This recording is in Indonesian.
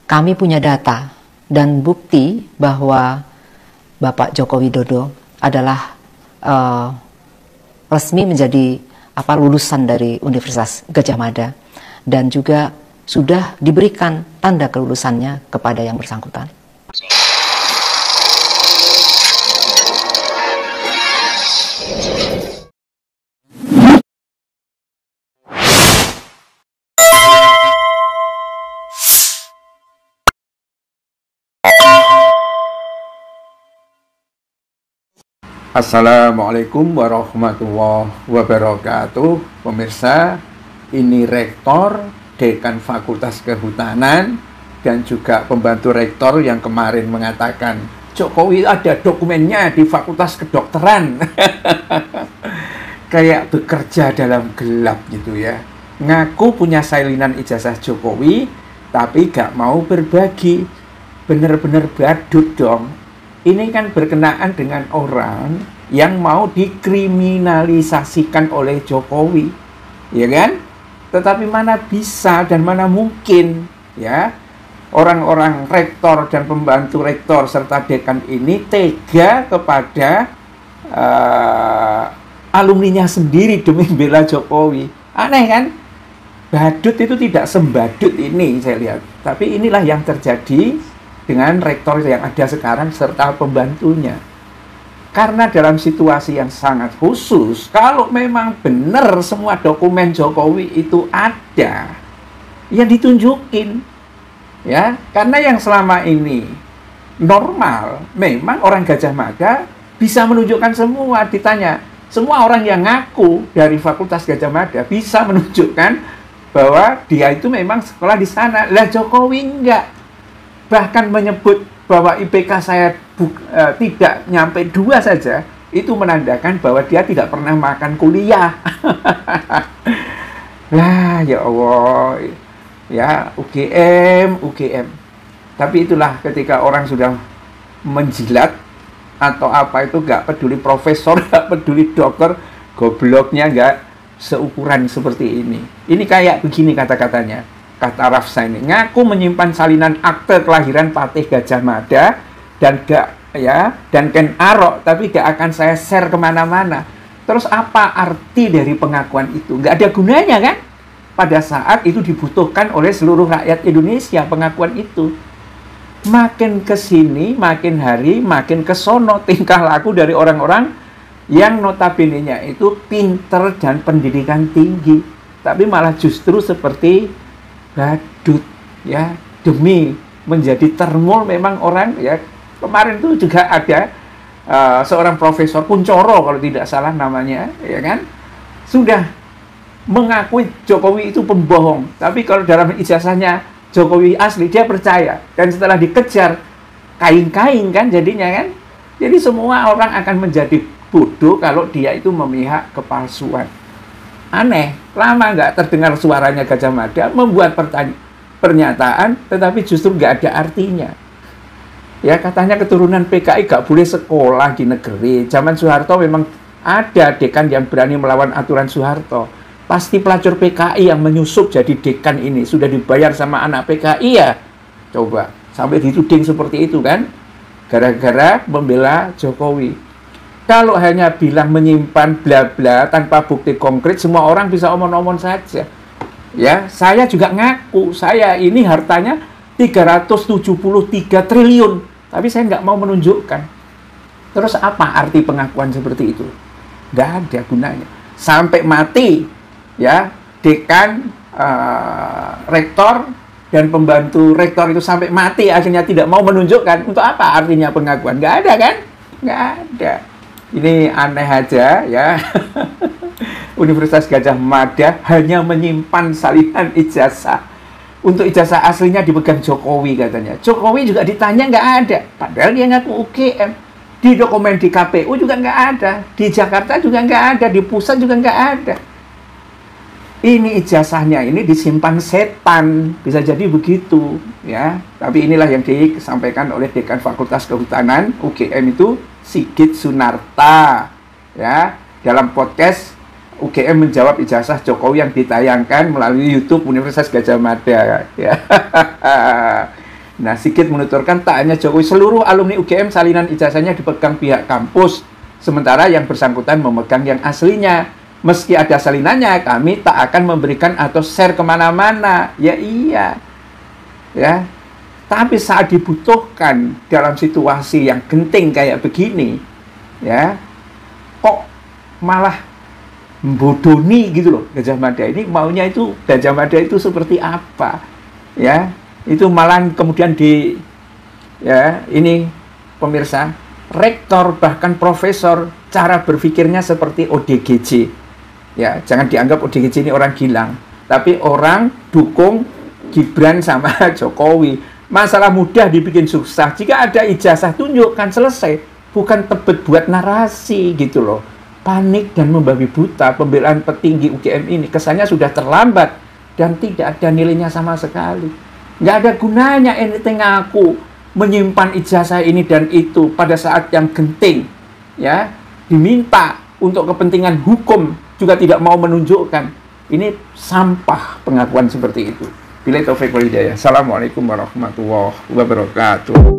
kami punya data dan bukti bahwa Bapak Joko Widodo adalah resmi menjadi lulusan dari Universitas Gadjah Mada dan juga sudah diberikan tanda kelulusannya kepada yang bersangkutan. Assalamualaikum warahmatullahi wabarakatuh. Pemirsa, ini Rektor, Dekan Fakultas Kehutanan, dan juga pembantu Rektor yang kemarin mengatakan Jokowi ada dokumennya di Fakultas Kedokteran. Kayak bekerja dalam gelap gitu ya. Ngaku punya salinan ijazah Jokowi, tapi gak mau berbagi. Bener-bener badut dong. Ini kan berkenaan dengan orang yang mau dikriminalisasikan oleh Jokowi, ya kan? Tetapi mana bisa dan mana mungkin, ya, orang-orang rektor dan pembantu rektor serta dekan ini tega kepada alumninya sendiri demi bela Jokowi. Aneh kan? Badut itu tidak sembadut ini saya lihat. Tapi inilah yang terjadi dengan rektor yang ada sekarang serta pembantunya. Karena dalam situasi yang sangat khusus, kalau memang benar semua dokumen Jokowi itu ada, ya ditunjukin. Ya, karena yang selama ini normal, memang orang Gadjah Mada bisa menunjukkan semua. Ditanya, semua orang yang ngaku dari Fakultas Gadjah Mada bisa menunjukkan bahwa dia itu memang sekolah di sana. Lah Jokowi enggak. Bahkan menyebut bahwa IPK saya tidak nyampe 2 saja, itu menandakan bahwa dia tidak pernah makan kuliah. Lah ya Allah, ya UGM. Tapi itulah ketika orang sudah menjilat atau apa itu, gak peduli profesor, gak peduli dokter, gobloknya gak seukuran seperti ini. Ini kayak begini kata-katanya. Kata Rafsa ini, ngaku menyimpan salinan akte kelahiran Patih Gadjah Mada dan Ken Arok, tapi gak akan saya share kemana-mana. Terus apa arti dari pengakuan itu? Gak ada gunanya kan? Pada saat itu dibutuhkan oleh seluruh rakyat Indonesia pengakuan itu. Makin kesini, makin hari, makin kesono tingkah laku dari orang-orang yang notabene-nya itu pinter dan pendidikan tinggi, tapi malah justru seperti badut, ya, demi menjadi termul. Memang orang, ya, kemarin itu juga ada seorang profesor Kuncoro kalau tidak salah namanya, ya kan, sudah mengakui Jokowi itu pembohong, tapi kalau dalam ijazahnya Jokowi asli dia percaya, dan setelah dikejar kain-kain kan jadinya kan. Jadi semua orang akan menjadi bodoh kalau dia itu memihak kepalsuan. Aneh, lama nggak terdengar suaranya Gadjah Mada membuat pernyataan, tetapi justru nggak ada artinya. Ya, katanya keturunan PKI nggak boleh sekolah di negeri. Zaman Soeharto memang ada dekan yang berani melawan aturan Soeharto. Pasti pelacur PKI yang menyusup jadi dekan ini sudah dibayar sama anak PKI ya. Coba, sampai dituding seperti itu kan, gara-gara membela Jokowi. Kalau hanya bilang menyimpan bla-bla tanpa bukti konkret, semua orang bisa omong-omong saja. Ya, saya juga ngaku, saya ini hartanya 373 triliun, tapi saya nggak mau menunjukkan. Terus apa arti pengakuan seperti itu? Nggak ada gunanya. Sampai mati, ya, dekan, rektor, dan pembantu rektor itu sampai mati akhirnya tidak mau menunjukkan. Untuk apa artinya pengakuan? Nggak ada kan? Nggak ada. Ini aneh aja ya. Universitas Gadjah Mada hanya menyimpan salinan ijazah. Untuk ijazah aslinya dipegang Jokowi katanya. Jokowi juga ditanya nggak ada. Padahal dia ngaku UGM. Di dokumen di KPU juga nggak ada. Di Jakarta juga nggak ada. Di pusat juga nggak ada. Ini ijazahnya ini disimpan setan. Bisa jadi begitu ya. Tapi inilah yang disampaikan oleh Dekan Fakultas Kehutanan UGM itu, Sigit Sunarta, ya, dalam podcast UGM menjawab ijazah Jokowi yang ditayangkan melalui YouTube Universitas Gadjah Mada, ya. Nah, Sigit menuturkan tak hanya Jokowi, seluruh alumni UGM salinan ijazahnya dipegang pihak kampus, sementara yang bersangkutan memegang yang aslinya. Meski ada salinannya, kami tak akan memberikan atau share kemana-mana. Ya iya, ya. Tapi saat dibutuhkan dalam situasi yang genting kayak begini, ya, kok malah membodoni gitu loh Gajah Mada ini. Maunya itu Gajah Mada itu seperti apa, ya? Itu malah kemudian ya ini pemirsa, rektor bahkan profesor cara berpikirnya seperti ODGJ. Ya, jangan dianggap ODGJ ini orang Gilang, tapi orang dukung Gibran sama Jokowi. Masalah mudah dibikin susah. Jika ada ijazah tunjukkan, selesai. Bukan tebet buat narasi gitu loh. Panik dan membabi buta pembelaan petinggi UGM ini kesannya sudah terlambat dan tidak ada nilainya sama sekali. Nggak ada gunanya anything aku menyimpan ijazah ini dan itu pada saat yang genting, ya, diminta untuk kepentingan hukum juga tidak mau menunjukkan. Ini sampah pengakuan seperti itu. Billahi taufiq wal hidayah. Assalamualaikum warahmatullahi wabarakatuh.